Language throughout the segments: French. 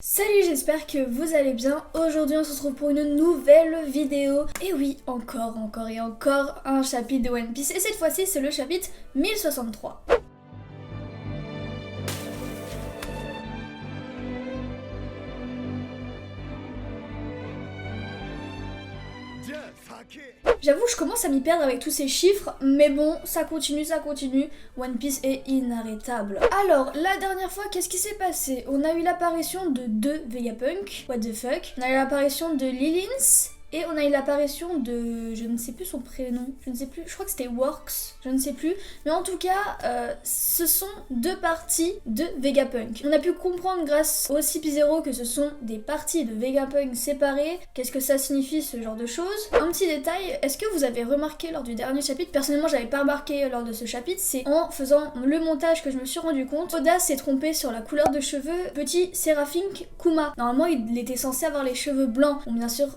Salut, j'espère que vous allez bien. Aujourd'hui on se retrouve pour une nouvelle vidéo. Et oui, encore et encore un chapitre de One Piece. Et cette fois-ci c'est le chapitre 1063. J'avoue, je commence à m'y perdre avec tous ces chiffres, mais bon, ça continue. One Piece est inarrêtable. Alors, la dernière fois, qu'est-ce qui s'est passé? On a eu l'apparition de deux Vegapunk, what the fuck. On a eu l'apparition de Lilins. Et on a eu l'apparition de... je ne sais plus son prénom, je ne sais plus, je crois que c'était Works, je ne sais plus. Mais en tout cas, ce sont deux parties de Vegapunk. On a pu comprendre grâce au CP0 que ce sont des parties de Vegapunk séparées. Qu'est-ce que ça signifie, ce genre de choses? Un petit détail, est-ce que vous avez remarqué lors du dernier chapitre? Personnellement, j'avais pas remarqué lors de ce chapitre. C'est en faisant le montage que je me suis rendu compte. Oda s'est trompé sur la couleur de cheveux petit Seraphink Kuma. Normalement, il était censé avoir les cheveux blancs. Bon, bien sûr,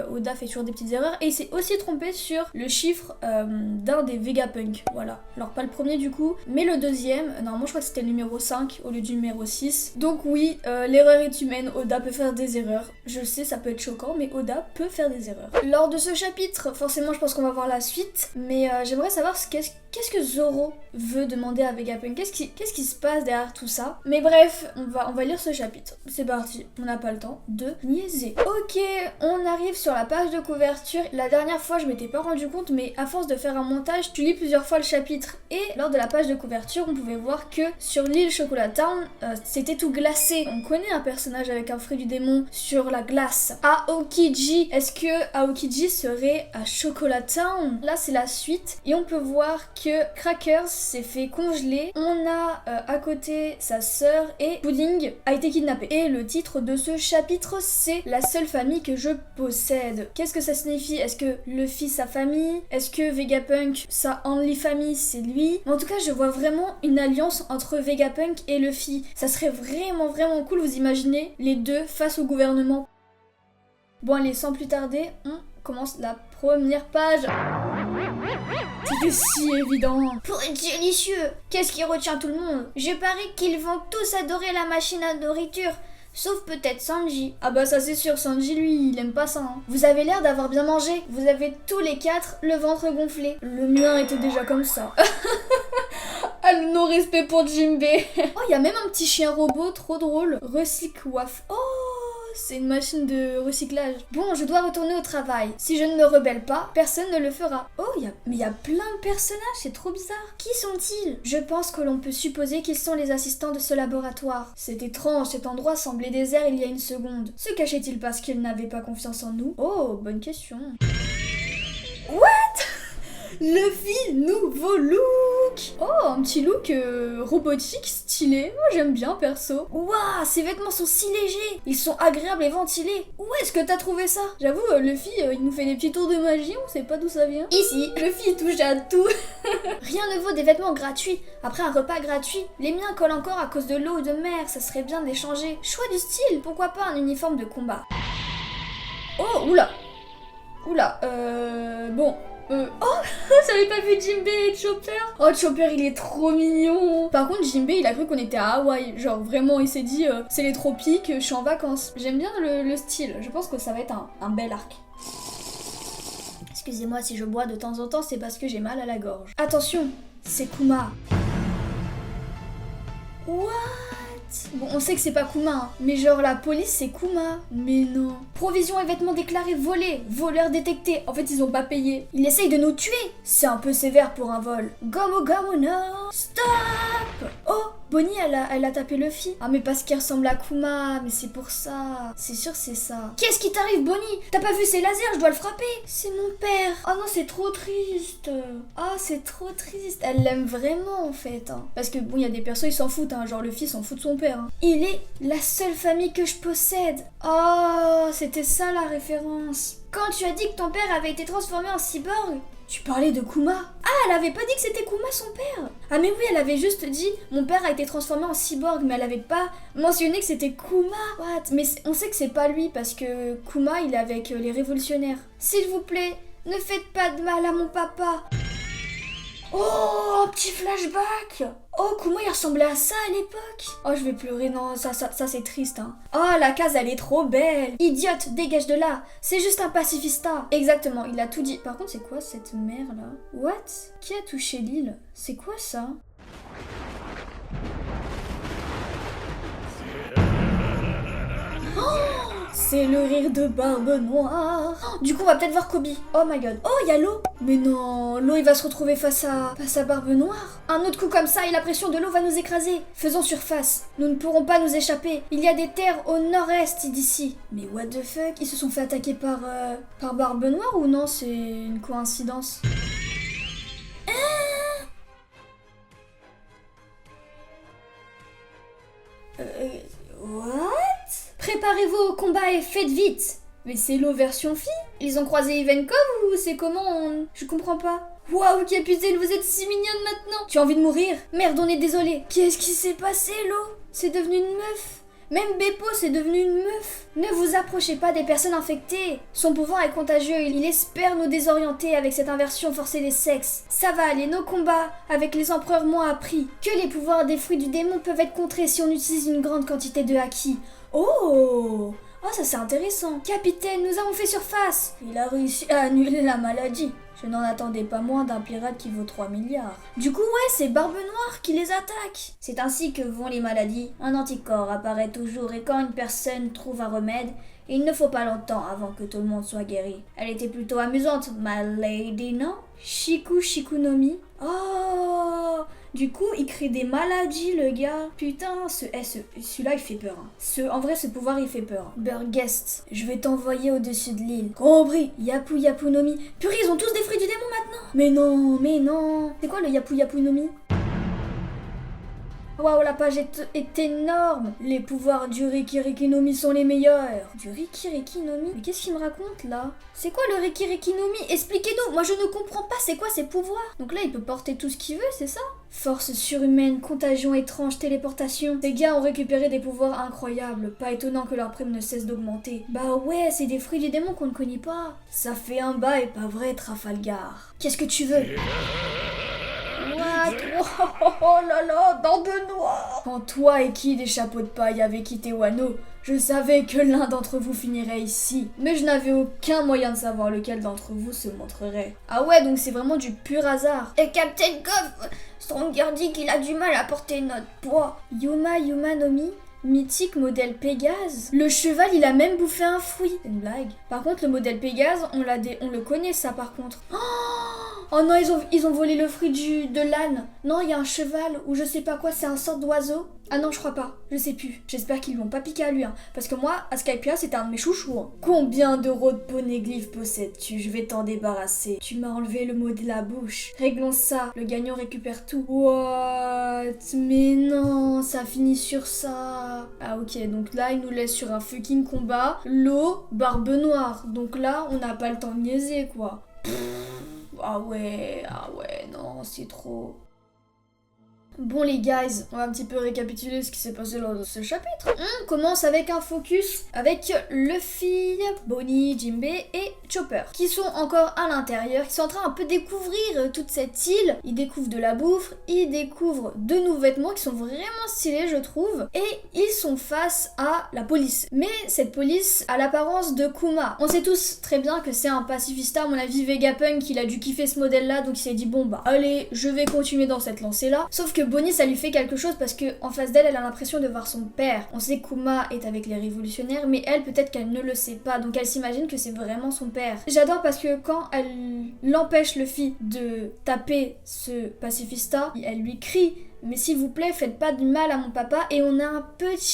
Oda fait toujours des petites erreurs et il s'est aussi trompé sur le chiffre d'un des Vegapunk. Voilà, alors pas le premier du coup, mais le deuxième. Normalement je crois que c'était le numéro 5 au lieu du numéro 6. Donc oui, l'erreur est humaine, Oda peut faire des erreurs. Je sais, ça peut être choquant, mais Oda peut faire des erreurs. Lors de ce chapitre, forcément je pense qu'on va voir la suite, mais j'aimerais savoir qu'est-ce que Zoro veut demander à Vegapunk. Qu'est-ce qui se passe derrière tout ça? Mais bref, on va lire ce chapitre. C'est parti, on n'a pas le temps de niaiser. Ok, on arrive sur la page de couverture. La dernière fois je m'étais pas rendu compte, mais à force de faire un montage, tu lis plusieurs fois le chapitre. Et lors de la page de couverture, on pouvait voir que sur l'île Chocolat Town, c'était tout glacé. On connaît un personnage avec un fruit du démon sur la glace. Aokiji. Est-ce que Aokiji serait à Chocolat Town? Là c'est la suite. Et on peut voir que Crackers s'est fait congeler. On a à côté sa sœur et Pudding a été kidnappé. Et le titre de ce chapitre c'est La seule famille que je possède. Qu'est-ce que ça signifie? Est-ce que Luffy sa famille? Est-ce que Vegapunk sa only famille c'est lui? Mais en tout cas je vois vraiment une alliance entre Vegapunk et Luffy. Ça serait vraiment cool, vous imaginez les deux face au gouvernement. Bon allez, sans plus tarder, on commence la première page. C'était si évident. Pour être délicieux. Qu'est-ce qui retient tout le monde? Je parie qu'ils vont tous adorer la machine à nourriture. Sauf peut-être Sanji. Ah bah ça c'est sûr, Sanji lui, il aime pas ça. Hein. Vous avez l'air d'avoir bien mangé. Vous avez tous les quatre le ventre gonflé. Le mien était déjà comme ça. Ah le non-respect pour Jinbe. Oh, il y a même un petit chien robot, trop drôle. Recycwaf. Oh, c'est une machine de recyclage. Bon, je dois retourner au travail. Si je ne me rebelle pas, personne ne le fera. Oh, mais il y a plein de personnages, c'est trop bizarre. Qui sont-ils? Je pense que l'on peut supposer qu'ils sont les assistants de ce laboratoire. C'est étrange, cet endroit semblait désert il y a une seconde. Se cachait-il parce qu'ils n'avaient pas confiance en nous? Oh, bonne question. What? Luffy, nouveau look. Oh, un petit look robotique, stylé. Moi j'aime bien perso. Waouh, ses vêtements sont si légers. Ils sont agréables et ventilés. Où est-ce que t'as trouvé ça? J'avoue, Luffy, il nous fait des petits tours de magie, on sait pas d'où ça vient. Ici, Luffy touche à tout. Rien ne vaut des vêtements gratuits. Après un repas gratuit, les miens collent encore à cause de l'eau ou de mer, ça serait bien d'échanger. Choix du style, pourquoi pas un uniforme de combat? Oh, oula. Bon. Oh, j'avais pas vu Jinbe et Chopper. Oh, Chopper il est trop mignon. Par contre Jinbe il a cru qu'on était à Hawaï. Genre vraiment il s'est dit c'est les tropiques, je suis en vacances. J'aime bien le style, je pense que ça va être un bel arc. Excusez-moi si je bois de temps en temps, c'est parce que j'ai mal à la gorge. Attention, c'est Kuma. What? Bon, on sait que c'est pas Kuma, hein. Mais genre la police c'est Kuma. Mais non. Provisions et vêtements déclarés volés, voleurs détectés. En fait ils ont pas payé. Il essaye de nous tuer. C'est un peu sévère pour un vol. Gomu Gomu no. Stop. Oh, Bonnie elle a tapé Luffy. Ah mais parce qu'il ressemble à Kuma, mais c'est pour ça. C'est sûr c'est ça. Qu'est-ce qui t'arrive Bonnie? T'as pas vu ses lasers, je dois le frapper. C'est mon père. Oh non c'est trop triste. Ah c'est trop triste. Elle l'aime vraiment en fait. Hein. Parce que bon il y a des persos ils s'en foutent. Hein. Genre Luffy s'en fout de son père. Hein. Il est la seule famille que je possède. Oh c'était ça la référence. Quand tu as dit que ton père avait été transformé en cyborg, tu parlais de Kuma. Ah, elle avait pas dit que c'était Kuma son père. Ah mais oui, elle avait juste dit mon père a été transformé en cyborg, mais elle avait pas mentionné que c'était Kuma. What? Mais on sait que c'est pas lui parce que Kuma il est avec les révolutionnaires. S'il vous plaît, ne faites pas de mal à mon papa. Oh, un petit flashback. Oh, Kuma il ressemblait à ça à l'époque. Oh, je vais pleurer, non, ça c'est triste, hein. Oh, la case, elle est trop belle. Idiote, dégage de là. C'est juste un pacifista. Exactement, il a tout dit. Par contre, c'est quoi cette mer là? What? Qui a touché l'île? C'est quoi ça? C'est le rire de Barbe Noire. Oh, du coup, on va peut-être voir Kobe. Oh my god. Oh, il y a l'eau. Mais non, l'eau, il va se retrouver face à Barbe Noire. Un autre coup comme ça et la pression de l'eau va nous écraser. Faisons surface. Nous ne pourrons pas nous échapper. Il y a des terres au nord-est d'ici. Mais what the fuck? Ils se sont fait attaquer par Barbe Noire ou non? C'est une coïncidence. What? Préparez-vous au combat et faites vite. Mais c'est l'eau version fille? Ils ont croisé Ivenkov ou c'est comment Je comprends pas. Waouh, Capitaine, vous êtes si mignonne maintenant. Tu as envie de mourir? Merde, on est désolé. Qu'est-ce qui s'est passé, l'eau? C'est devenu une meuf. Même Beppo, c'est devenu une meuf. Ne vous approchez pas des personnes infectées. Son pouvoir est contagieux, il espère nous désorienter avec cette inversion forcée des sexes. Ça va aller, nos combats avec les empereurs m'ont appris que les pouvoirs des fruits du démon peuvent être contrés si on utilise une grande quantité de haki. Oh! Oh, ça c'est intéressant. Capitaine, nous avons fait surface. Il a réussi à annuler la maladie. Je n'en attendais pas moins d'un pirate qui vaut 3 milliards. Du coup, ouais, c'est Barbe Noire qui les attaque. C'est ainsi que vont les maladies. Un anticorps apparaît toujours et quand une personne trouve un remède, il ne faut pas longtemps avant que tout le monde soit guéri. Elle était plutôt amusante, ma lady, non? Shikunomi. Oh! Du coup, il crée des maladies, le gars. Putain, celui-là, il fait peur. Hein. En vrai, ce pouvoir, il fait peur. Burgest, je vais t'envoyer au-dessus de l'île. Compris. Yapunomi. Purée, ils ont tous des fruits du démon maintenant. Mais non. C'est quoi le Yapunomi? Waouh, la page est énorme. Les pouvoirs du Rikirikinomi sont les meilleurs. Du Rikirikinomi? Mais qu'est-ce qu'il me raconte là? C'est quoi le Rikirikinomi? Expliquez-nous. Moi je ne comprends pas, c'est quoi ces pouvoirs? Donc là il peut porter tout ce qu'il veut, c'est ça? Force surhumaine, contagion étrange, téléportation. Ces gars ont récupéré des pouvoirs incroyables. Pas étonnant que leur prime ne cesse d'augmenter. Bah ouais, c'est des fruits du démon qu'on ne connaît pas. Ça fait un bail, pas vrai, Trafalgar? Qu'est-ce que tu veux? Oh là là, dents de noix. Quand toi et qui des chapeaux de paille avaient quitté Wano, je savais que l'un d'entre vous finirait ici. Mais je n'avais aucun moyen de savoir lequel d'entre vous se montrerait. Ah ouais, donc c'est vraiment du pur hasard. Et Captain Coff, Stronger dit qu'il a du mal à porter notre poids. Yumanomi, mythique modèle Pégase. Le cheval, il a même bouffé un fruit. C'est une blague. Par contre, le modèle Pégase, on le connaît ça par contre. Oh non, ils ont volé le fruit de l'âne. Non, il y a un cheval ou je sais pas quoi, c'est un sort d'oiseau. Ah non, je crois pas. Je sais plus. J'espère qu'ils lui ont pas piqué à lui. Hein. Parce que moi, à Skypia, c'était un de mes chouchous. Hein. Combien d'euros de poneglyphes possèdes-tu? Je vais t'en débarrasser. Tu m'as enlevé le mot de la bouche. Réglons ça. Le gagnant récupère tout. What? Mais non, ça finit sur ça. Ah ok, donc là, il nous laisse sur un fucking combat. L'eau, Barbe Noire. Donc là, on n'a pas le temps de niaiser, quoi. Ah ouais, non, c'est trop. Bon les guys, on va un petit peu récapituler ce qui s'est passé dans ce chapitre. On commence avec un focus avec Luffy, Bonnie, Jinbei et Chopper, qui sont encore à l'intérieur, qui sont en train un peu découvrir toute cette île. Ils découvrent de la bouffe, ils découvrent de nouveaux vêtements qui sont vraiment stylés je trouve, et ils sont face à la police. Mais cette police a l'apparence de Kuma. On sait tous très bien que c'est un pacifista, à mon avis Vegapunk, il a dû kiffer ce modèle là, donc il s'est dit bon bah allez, je vais continuer dans cette lancée là. Sauf que Bonnie ça lui fait quelque chose parce que en face d'elle elle a l'impression de voir son père. On sait que Kuma est avec les révolutionnaires mais elle peut-être qu'elle ne le sait pas donc elle s'imagine que c'est vraiment son père. J'adore parce que quand elle l'empêche Luffy de taper ce pacifista, elle lui crie mais s'il vous plaît, faites pas du mal à mon papa. Et on a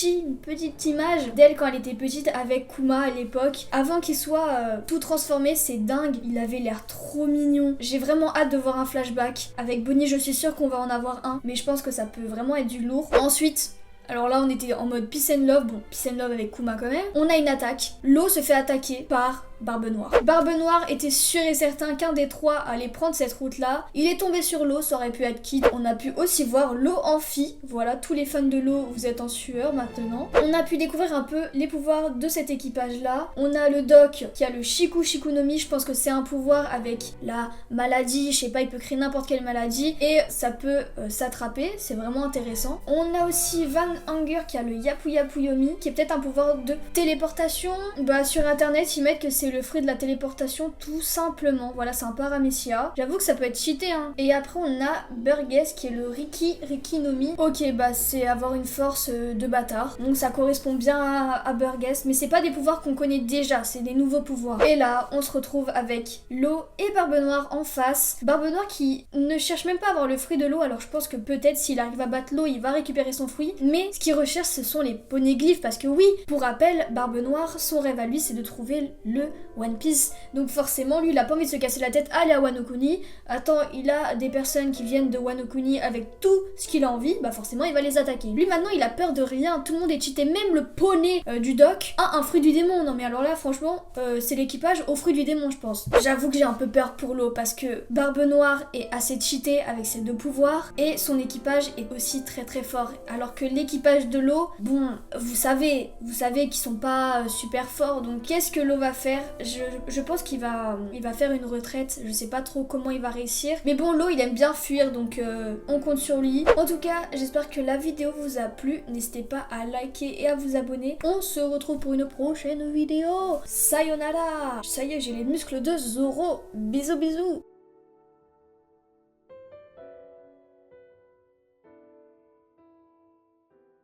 une petite image d'elle quand elle était petite avec Kuma à l'époque. Avant qu'il soit tout transformé, c'est dingue. Il avait l'air trop mignon. J'ai vraiment hâte de voir un flashback. Avec Bonnie, je suis sûre qu'on va en avoir un. Mais je pense que ça peut vraiment être du lourd. Ensuite... Alors là on était en mode peace and love, bon peace and love avec Kuma quand même. On a une attaque, l'eau se fait attaquer par Barbe Noire. Barbe Noire était sûr et certain qu'un des trois allait prendre cette route-là. Il est tombé sur l'eau, ça aurait pu être Kid. On a pu aussi voir l'eau amphi. Voilà, tous les fans de l'eau, vous êtes en sueur maintenant. On a pu découvrir un peu les pouvoirs de cet équipage-là. On a le Doc qui a le Shiku Shikunomi. Je pense que c'est un pouvoir avec la maladie. Je sais pas, il peut créer n'importe quelle maladie et ça peut s'attraper. C'est vraiment intéressant. On a aussi Van Hanger qui a le Yapu Yapu Yomi, qui est peut-être un pouvoir de téléportation. Bah, sur internet, ils mettent que c'est le fruit de la téléportation tout simplement. Voilà, c'est un paramécia. J'avoue que ça peut être cheaté, hein. Et après, on a Burgess qui est le Riki Nomi. Ok, bah, c'est avoir une force de bâtard. Donc, ça correspond bien à Burgess. Mais c'est pas des pouvoirs qu'on connaît déjà, c'est des nouveaux pouvoirs. Et là, on se retrouve avec l'eau et Barbe Noire en face. Barbe Noire qui ne cherche même pas à avoir le fruit de l'eau. Alors, je pense que peut-être s'il arrive à battre l'eau, il va récupérer son fruit. Mais ce qu'il recherche, ce sont les poneglyphes. Parce que oui, pour rappel, Barbe Noire, son rêve à lui, c'est de trouver le One Piece. Donc forcément, lui, il a pas envie de se casser la tête à aller à Wano Kuni. Attends, il a des personnes qui viennent de Wano Kuni avec tout ce qu'il a envie. Bah forcément, il va les attaquer. Lui, maintenant, il a peur de rien. Tout le monde est cheaté. Même le poney du Doc a un fruit du démon. Non mais alors là, franchement, c'est l'équipage au fruit du démon, je pense. J'avoue que j'ai un peu peur pour l'eau parce que Barbe Noire est assez cheaté avec ses deux pouvoirs et son équipage est aussi très très fort. Alors que l'équipage de l'eau, bon, vous savez qu'ils sont pas super forts. Donc qu'est-ce que l'eau va faire? Je pense qu'il va faire une retraite. Je sais pas trop comment il va réussir. Mais bon, l'eau, il aime bien fuir, donc on compte sur lui. En tout cas, j'espère que la vidéo vous a plu. N'hésitez pas à liker et à vous abonner. On se retrouve pour une prochaine vidéo. Sayonara! Ça y est, j'ai les muscles de Zoro. Bisous bisous!